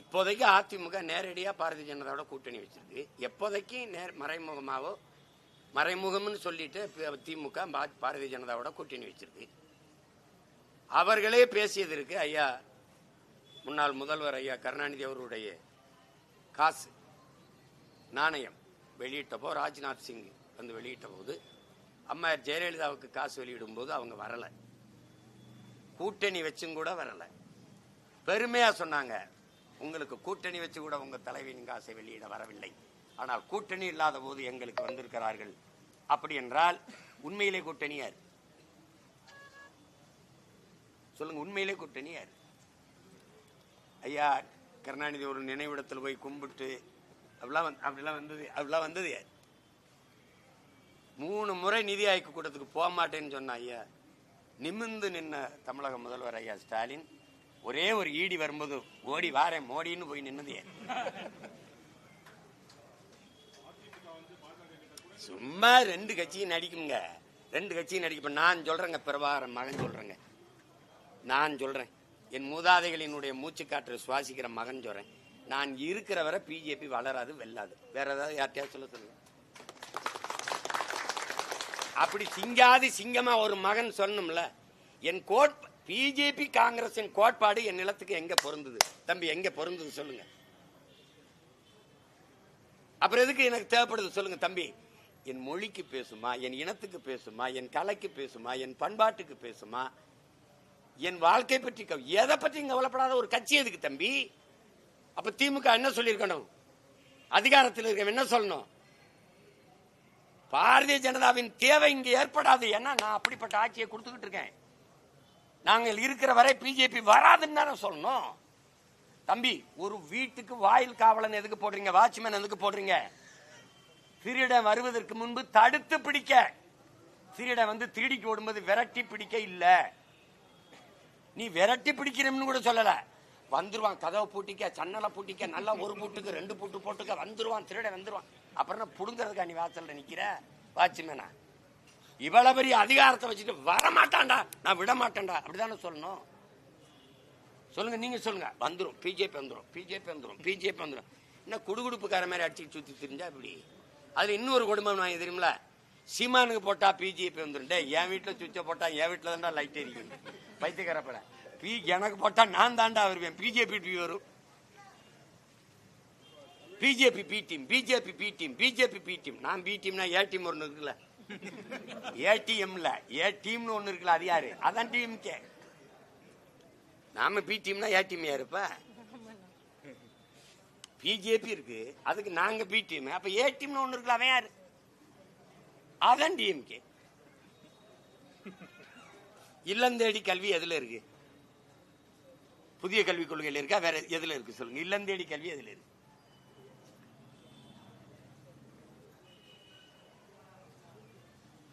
இப்போதைக்கு அதிமுக நேரடியா பாரதிய ஜனதாவோட கூட்டணி வச்சிருக்கு. எப்போதைக்கு மறைமுகமாவோ மறைமுகம்னு சொல்லிட்டு திமுக பாரதிய ஜனதாவோட கூட்டணி வச்சிருக்கு. அவர்களே பேசியது இருக்கு. ஐயா முன்னாள் முதல்வர் ஐயா கருணாநிதி அவருடைய காசு நாணயம் வெளியிட்டப்போ ராஜ்நாத் சிங் வந்து வெளியிட்ட போது அம்மா ஜெயலலிதாவுக்கு காசு வெளியிடும் போது அவங்க வரல, கூட்டணி வச்சும் கூட வரல. பெருமையா சொன்னாங்க, உங்களுக்கு கூட்டணி வச்சு கூட உங்க தலைவியின் காசை வெளியிட வரவில்லை, ஆனால் கூட்டணி இல்லாத போது எங்களுக்கு வந்திருக்கிறார்கள். அப்படி என்றால் உண்மையிலே கூட்டணி யார் சொல்லுங்க? உண்மையிலே கூட்டணி யார்? ஐயா கருணாநிதி ஒரு நினைவிடத்தில் போய் கும்பிட்டு அப்படிலாம் வந்தது யார்? 3 முறை நிதி ஆய்வு கூட்டத்துக்கு போக மாட்டேன்னு சொன்ன ஐயா நிமிர்ந்து நின்ன தமிழக முதல்வர் ஐயா ஸ்டாலின் ஒரே ஒரு ஈடி வரும்போது ஓடி வாரேன் மோடின்னு போய் நின்னது யார்? சும்மா 2 கட்சியும் நடிக்குங்க, 2 கட்சியும் நடிக்க. நான் சொல்றேங்க, பிரபாகரன் மகன் சொல்றேங்க, நான் சொல்றேன், என் மூதாதைகளினுடைய மூச்சு காற்று சுவாசிக்கிற மகன் சொல்றேன். நான் இருக்கிற வரை பிஜேபி வளராது, வெல்லாது. வேற ஏதாவது யார்ட்டையாவது சொல்லுங்க. அப்படி சிங்காதி சிங்கமா ஒரு மகன் சொன்னோம்ல. என் பிஜேபி காங்கிரசின் கோட்பாடு என் நிலத்துக்கு எங்க பொருந்தது தம்பி? எங்க பொருந்தது சொல்லுங்க. அப்புறம் எதுக்கு எனக்கு தேவைப்படுது சொல்லுங்க தம்பி? என் மொழிக்கு பேசுமா, என் இனத்துக்கு பேசுமா, என் கலைக்கு பேசுமா, என் பண்பாட்டுக்கு பேசுமா, என் வாழ்க்கை பற்றி எதை பற்றி கவலைப்படாத ஒரு கட்சி எதுக்கு தம்பி? அப்ப திமுக என்ன சொல்லியிருக்கணும்? அதிகாரத்தில் இருக்க என்ன சொல்லணும்? பாரதிய ஜனதாவின் தேவை இங்க ஏற்படாது. ஏன்னா நான் அப்படிப்பட்ட ஆட்சியை கொடுத்துக்கிட்டு இருக்கேன். நாங்கள் இருக்கிற வரை பிஜேபி வராதுன்னு தானே சொல்லணும் தம்பி. ஒரு வீட்டுக்கு வாயில் காவலன் எதுக்கு போடுறீங்க? வாட்ச்மேன் எதுக்கு போடுறீங்க? திருடன் வருவதற்கு முன்பு தடுத்து பிடிக்க. திருடன் வந்து திருடிக்கு ஓடும்போது விரட்டி பிடிக்க இல்ல. நீ விரட்டி பிடிக்கிறன்னு கூட சொல்லல. வந்துருவான், கதவை பூட்டிக்க, சன்னலை பூட்டிக்க, நல்லா ஒரு பூட்டுக்கு 2 பூட்டு போட்டுக்க, வந்துருவான், திருட வந்துருவான். அப்புறம் புடுங்கிறதுக்கா நீ வாசல்ல நிக்கிற வாட்ச்மேனா? இவ்வளவு பெரிய அதிகாரத்தை வச்சுட்டு வரமாட்டான்டா, நான் விட மாட்டேன்டா, அப்படிதானே சொல்லணும்? சொல்லுங்க, நீங்க சொல்லுங்க. வந்துரும் பிஜேபி, வந்துரும் பிஜேபி, வந்துரும் பிஜேபி, வந்துரும். என்ன குடுகுடுப்புக்கார மாதிரி அடிச்சு சுத்தி தெரிஞ்சா இப்படி? அதுல இன்னொரு குடும்பம் வாங்கி தெரியுமில, சீமானுக்கு போட்டா பிஜேபி வந்துடும். டே, என் வீட்டுல சுவிட்ச போட்டா என் வீட்டுல தான்டா லைட் எரிக்கும். பைத்தியக்காரப்பட எனக்கு போட்டா நான் தாண்டா வருவேன். பிஜேபி டிவி வரும். BJP B team, BJP B team, BJP B team. நான் பி டீம்னா ஏ டீம் ஒண்ணு இருக்குல்ல, ஏடிஎம்ல ஏ டீம்னு ஒண்ணு இருக்குல்ல, அது யாரு? அதான் டிஎம்கே. நாம பி டீம்னா ஏ டீம் யாருப்பா? பிஜேபி இருக்கு, அதுக்கு நாங்க பி டீம். அப்ப ஏ டீம்னு ஒண்ணு இருக்குல்ல, அவன் யாரு? அதான் டிஎம்கே. இல்லந்தேடி கல்வி எதுல இருக்கு? புதிய கல்விக் கொள்கையில் இருக்கா? வேற எதுல இருக்கு சொல்லுங்க? இல்லந்தேடி கல்வி எதுல இருக்கு?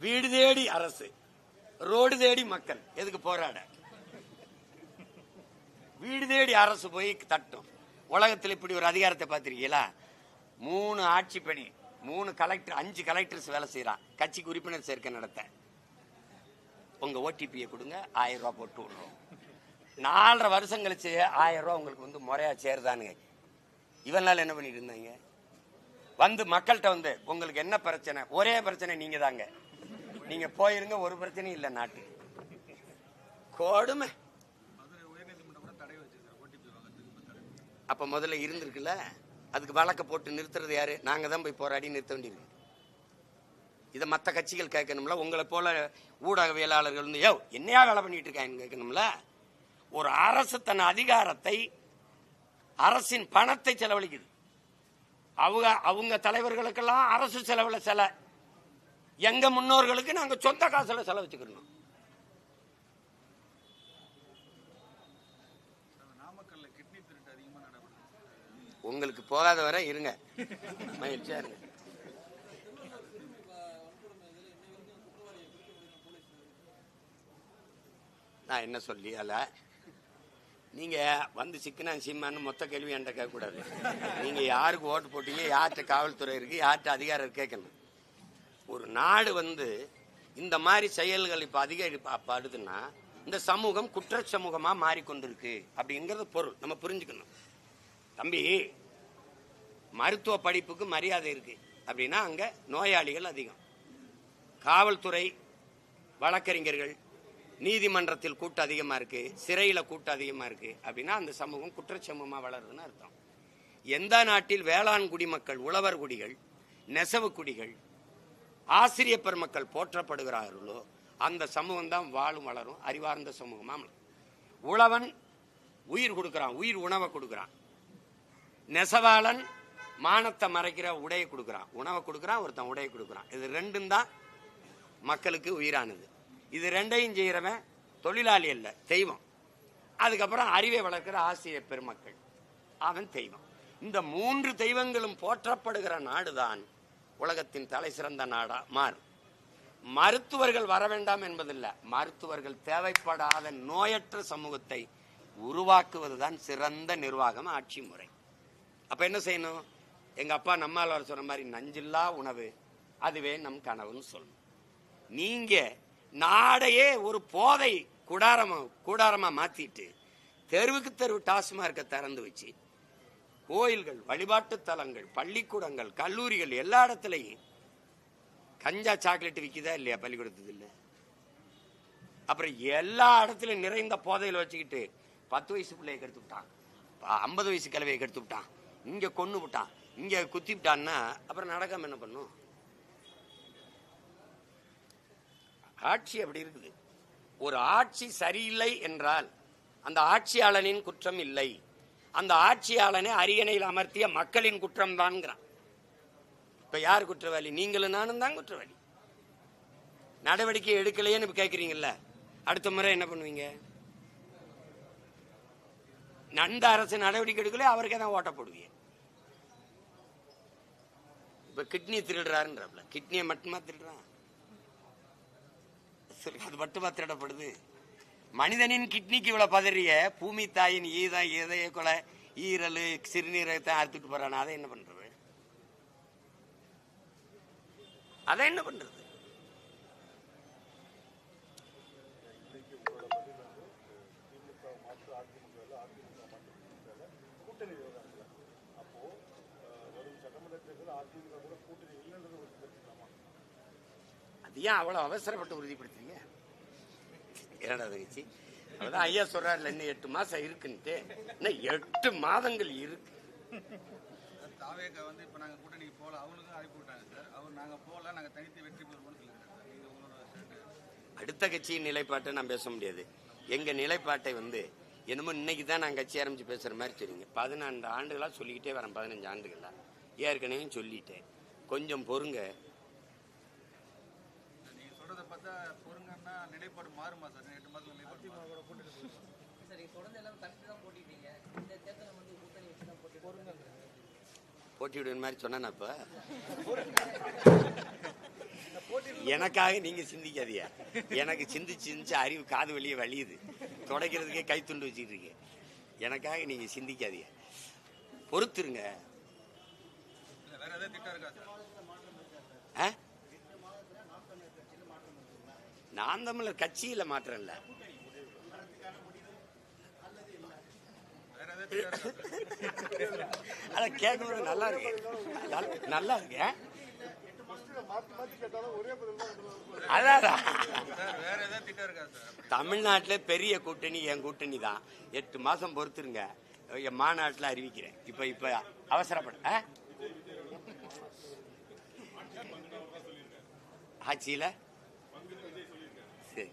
வீடு தேடி அரசு, ரோடு தேடி மக்கள். எதுக்கு போராட? வீடு தேடி அரசு போய் தட்டும். உலகத்தில் இப்படி ஒரு அதிகாரத்தை பார்த்திருக்கீங்களா? 3 ஆட்சி பணி, 3 கலெக்டர், 5 கலெக்டர்ஸ் வேலை செய்யறான் கட்சிக்கு உறுப்பினர் சேர்க்கை நடத்த. உங்க ஓடிபியை கொடுங்க, 1000 ரூபாய் போட்டு விடுறோம். 4.5 வருஷம் கழிச்சு 1000 ரூபாய் உங்களுக்கு வந்து முறையா சேருதானுங்க. இவனால என்ன பண்ணிட்டு இருந்தாங்க? வந்து மக்கள்கிட்ட வந்து உங்களுக்கு என்ன பிரச்சனை? ஒரே பிரச்சனை நீங்க தாங்க, நீங்க போயிருங்க, ஒரு பிரச்சனையும் இல்ல நாட்டு. கொடுமை. அப்ப முதல்ல இருந்திருக்குல்ல, அதுக்கு வழக்க போட்டு நிறுத்துறது யாரு? நாங்க தான் போய் போராடி நிறுத்த வேண்டியிருக்கு. இதை மற்ற கட்சிகள் கேட்கணும்ல. உங்களை போல ஊடகவியலாளர்கள் வந்து யோ என்னையா வேலை பண்ணிட்டு இருக்காங்க கேட்கணும்ல. ஒரு அரசு தன் அதிகாரத்தை, அரசின் பணத்தை செலவழிக்குது. அவங்க தலைவர்களுக்கெல்லாம் அரசு செலவுல செல, எங்க முன்னோர்களுக்கு நாங்க சொந்த காசுல செலவச்சுக்கணும். உங்களுக்கு போகாத வரை இருங்க, மகிழ்ச்சியா இருங்க. நான் என்ன சொல்லி அல்ல, நீங்க வந்து சிக்கனா சீமான்னு மொத்த கேள்வி என்கிட்ட கேட்க கூடாது. நீங்க யாருக்கு ஓட்டு போட்டீங்க, யார்கிட்ட காவல்துறை இருக்கு, யார்கிட்ட அதிகாரம் கேட்கணும். ஒரு நாடு வந்து இந்த மாதிரி செயல்கள் இப்ப அதிகரிப்படுதுன்னா இந்த சமூகம் குற்ற சமூகமா மாறிக்கொண்டிருக்கு அப்படிங்கிறது பொருள் நம்ம புரிஞ்சுக்கணும். தம்பி, மருத்துவ படிப்புக்கு மரியாதை இருக்கு அப்படின்னா அங்க நோயாளிகள் அதிகம், காவல்துறை, வழக்கறிஞர்கள், நீதிமன்றத்தில் கூட்டம் அதிகமா இருக்கு, சிறையில கூட்டம் அதிகமா இருக்கு அப்படின்னா அந்த சமூகம் குற்றச்சமூகமா வளருதுன்னு அர்த்தம். எந்த நாட்டில் வேளாண் குடிமக்கள், உழவர் குடிகள், நெசவு குடிகள், ஆசிரிய பெருமக்கள் போற்றப்படுகிறார்களோ அந்த சமூகம் தான் வாழும் வளரும் அறிவார்ந்த சமூகமா. உழவன் உயிர் கொடுக்கிறான், உயிர் உணவை கொடுக்கிறான். நெசவாளன் மானத்தை மறைக்கிற உடையை கொடுக்கிறான், உணவை கொடுக்கிறான், ஒருத்தன் உடையை கொடுக்கிறான். இது ரெண்டும் தான் மக்களுக்கு உயிரானது. இது ரெண்டையும் செய்யறவன் தொழிலாளி அல்ல, தெய்வம். அதுக்கப்புறம் அறிவை வளர்க்கிற ஆசிரியர் பெருமக்கள், அவன் தெய்வம். இந்த 3 தெய்வங்களும் போற்றப்படுகிற நாடுதான் உலகத்தின் தலை சிறந்த நாடா மாறும். மருத்துவர்கள் வர வேண்டாம் என்பதில்லை, மருத்துவர்கள் தேவைப்படாத நோயற்ற சமூகத்தை உருவாக்குவதுதான் சிறந்த நிர்வாகம், ஆட்சி முறை. அப்ப என்ன செய்யணும்? எங்க அப்பா நம்மால் சொன்ன மாதிரி நஞ்சில்லா உணவு, அதுவே நம் கனவுன்னு சொல்லணும். நீங்க நாடையே ஒரு போதை கூடாரமா மாத்திட்டு தெருவுக்கு தெருவு டாஸ்மார்க்க திறந்து வச்சு கோயில்கள், வழிபாட்டு தலங்கள், பள்ளிக்கூடங்கள், கல்லூரிகள் எல்லா இடத்துலையும் கஞ்சா சாக்லேட் விற்குதா இல்லையா? பள்ளிக்கூடத்துக்கு இல்லை. அப்புறம் எல்லா இடத்துலையும் நிறைந்த போதையில் வச்சுக்கிட்டு 10 வயசு பிள்ளையை கெடுத்து விட்டான், 50 வயசு கிழவையை கெடுத்து விட்டான், இங்க கொன்னு விட்டான், இங்க குத்தி விட்டான்னா அப்புறம் நடக்காம என்ன பண்ணும்? ஆட்சி அப்படி இருக்குது. ஒரு ஆட்சி சரியில்லை என்றால் அந்த ஆட்சியாளனின் குற்றம் இல்லை, அந்த ஆட்சியாளனை அரியணையில் அமர்த்திய மக்களின் குற்றம் தான்ங்கிறான். இப்ப யார் குற்றவாளி? நீங்களும் நானும் தான் குற்றவாளி. நடவடிக்கை எடுக்கலையேன்னு கேட்கறீங்கல்ல, அடுத்த முறை என்ன பண்ணுவீங்க? நந்த அரசு நடவடிக்கை எடுக்கல, அவருக்கே தான் ஓட்ட போடுவீங்க. இப்ப கிட்னி திருடுறாருன்றப்பல, கிட்னியை மட்டுமா திருடுறான்? அது மட்டுமா திருடப்படுது? மனிதனின் கிட்னிக்கு இவ்வளவு பதறிய பூமி தாயின் இதய கொலை, ஈரல், சிறுநீரகத்தை அறுத்துட்டு போறான். அதை என்ன பண்றது? அதை என்ன பண்றது? அது ஏன் அவ்வளவு அவசரப்பட்டு உறுதிப்படுத்துறீங்க? இரண்டாவது கட்சி அதான் ஐயா சொல்றாருல, இன்னும் 8 மாசம் இருக்குன்ட்டு. இன்னும் 8 மாதங்கள் இருக்கு. அடுத்த கட்சியின் நிலைப்பாட்டை நான் பேச முடியாது. எங்க நிலைப்பாட்டை என்னமோ இன்னைக்கு தான் நான் கட்சி ஆரம்பிச்சு பேசுற மாதிரி சொல்றீங்க. 14 ஆண்டுகளா சொல்லிக்கிட்டே வரேன், 15 ஆண்டுகளா ஏற்கனவே சொல்லிட்டேன். கொஞ்சம் பொறுங்க. போட்டியிடுற மாதிரி சொன்னா இப்ப எனக்காக நீங்க சிந்திக்காதீங்க. எனக்கு சிந்திச்சு அறிவு காது வழியே வலியுது, துடைக்கிறதுக்கே கை துண்டு வச்சுட்டு இருக்கீங்க. எனக்காக நீங்க சிந்திக்காதீங்க, பொறுத்துருங்க. நான் தமிழர் கட்சியில மாற்றம் இல்ல. அத கேட்கறது நல்லா இருக்கு, நல்லா இருக்கு. தமிழ்நாட்டுல பெரிய கூட்டணி என் கூட்டணி தான். 8 மாசம் பொறுத்துருங்க, என் மாநாட்டில் அறிவிக்கிறேன். இப்ப அவசரப்பட ஆட்சியில சரி,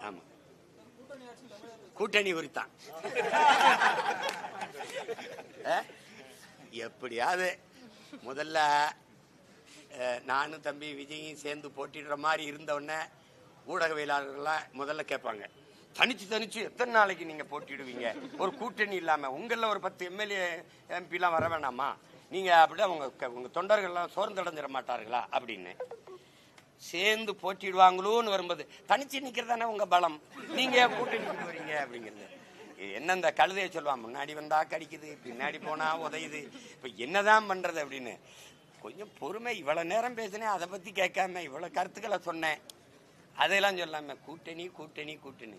ஆமா, கூட்டணி உரித்தான். எப்படியாவது முதல்ல நானும் தம்பி விஜயும் சேர்ந்து போட்டிடுற மாதிரி இருந்தவுடனே ஊடகவியலாளர்கள்லாம் முதல்ல கேட்பாங்க, தனிச்சு எத்தனை நாளைக்கு நீங்க போட்டிடுவீங்க? ஒரு கூட்டணி இல்லாம உங்கள ஒரு 10 எம்எல்ஏ MP எல்லாம் வர வேணாமா? நீங்க அப்படியே உங்க தொண்டர்கள்லாம் சோர்ந்தடைஞ்சிட மாட்டார்களா அப்படின்னு. சேர்ந்து போட்டிடுவாங்களோன்னு வரும்போது தனிச்சு நிக்கிறதானே உங்க பலம், நீங்க கூட்டணி வரீங்க அப்படிங்கிறது. என்ன இந்த கழுதைய சொல்லுவான், முன்னாடி வந்தா கடிக்குது, பின்னாடி போனா உதையுது, இப்ப என்னதான் பண்றது அப்படின்னு. கொஞ்சம் பொறுமை. இவ்வளவு நேரம் பேசினேன், அதை பத்தி கேட்காம இவ்வளவு கருத்துக்களை சொன்னேன், அதெல்லாம் சொல்லாம கூட்டணி கூட்டணி கூட்டணி.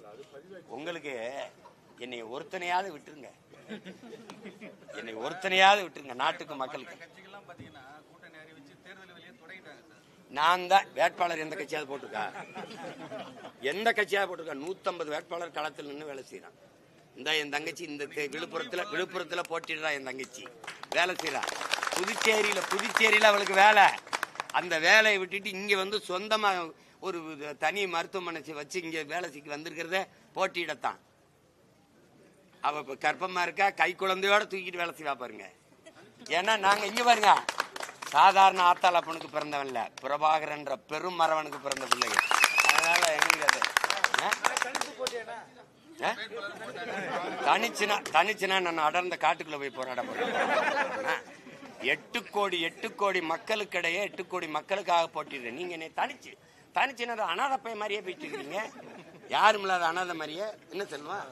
உங்களுக்கு என்னை ஒருத்தனையாவது விட்டுருங்க, என்னை ஒருத்தனையாவது விட்டுருங்க நாட்டுக்கு மக்களுக்கு. நான் தான் வேட்பாளர் எந்த கட்சியாவது போட்டிருக்கா? எந்த கட்சியாவது போட்டிருக்கா? 150 வேட்பாளர் களத்தில் நின்று வேலை செய்யறான். இந்த என் தங்கச்சி இந்த விழுப்புரத்துல போட்டிடுறா. என் தங்கச்சி வேலை செய்யறா. புதுச்சேரியில அவளுக்கு வேலை. அந்த வேலையை விட்டுட்டு இங்க வந்து சொந்தமா ஒரு தனி மருத்துவமனை வச்சு இங்க வேலை செய்ய வந்திருக்கிறத போட்டியிடத்தான். அவ இப்ப கர்ப்பமா இருக்கா, கை குழந்தையோட தூக்கிட்டு வேலை செய்வா பாருங்க. ஏன்னா நாங்க இங்க பாருங்க, சாதாரண ஆத்தாளப்பனுக்கு பிறந்தவன் இல்ல, பிரபாகரன்ற பெரும் மரவனுக்கு பிறந்த பிள்ளைகள். அதனால எங்களுக்கு அது தனிச்சுனா நான் அடர்ந்த காட்டுக்குள்ள போய் போராட போறேன். 8 கோடி மக்களுக்கிடையே 8 கோடி மக்களுக்காக போட்டிடுறேன். நீங்க என்னை தனிச்சுனா அனாதை பையன் மாதிரியே போயிட்டு இருக்கீங்க. யாரும் இல்லாத அனாதை மாதிரியே. என்ன சொல்லுவான்?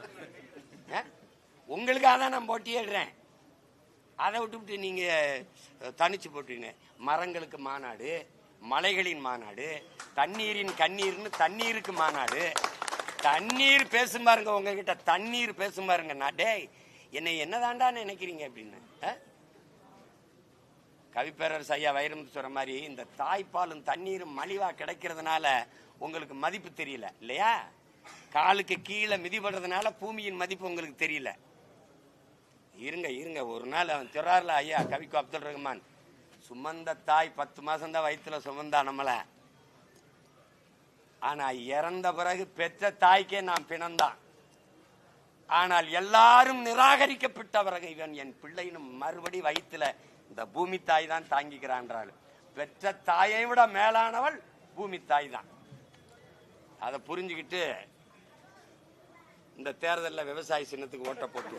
உங்களுக்காக தான் நான் போட்டியிடுறேன். அதை விட்டுவிட்டு நீங்க தனிச்சு போட்டீங்க. மரங்களுக்கு மாநாடு, மலைகளின் மாநாடு, தண்ணீரின் கண்ணீர்னு தண்ணீருக்கு மாநாடு. தண்ணீர் பேசும் பாருங்க, உங்ககிட்ட தண்ணீர் பேசும் பாருங்க. டேய் என்னை என்னதாண்டா நினைக்கிறீங்க அப்படின்னு. கவிப்பேரரசு ஐயா வைரமுத்து சொல்ற மாதிரி இந்த தாய்ப்பாலும் தண்ணீரும் மலிவா கிடைக்கிறதுனால உங்களுக்கு மதிப்பு தெரியல இல்லையா? காலுக்கு கீழே மிதிப்படுறதுனால பூமியின் மதிப்பு உங்களுக்கு தெரியல. இருங்க ஒரு நாள் அவன் திறார்ல ஐயா கவிக்கு அப்துல் ரஹ்மான், சுமந்த தாய் 10 மாசம் தான் வயிற்றுல சுமந்தா நம்மள. ஆனா இறந்த பிறகு பெற்ற தாய்க்கே நான் பிணந்தான். ஆனால் எல்லாரும் நிராகரிக்கப்பட்ட பிறகு இவன் என் பிள்ளைன்னு மறுபடி வயிற்றுல இந்த பூமி தாய் தான் தாங்கிக்கிறான்றாள். பெற்ற தாயை விட மேலானவள் பூமி தாய் தான். அதை புரிஞ்சுக்கிட்டு இந்த தேர்தலில் விவசாய சின்னத்துக்கு ஓட்ட போட்டு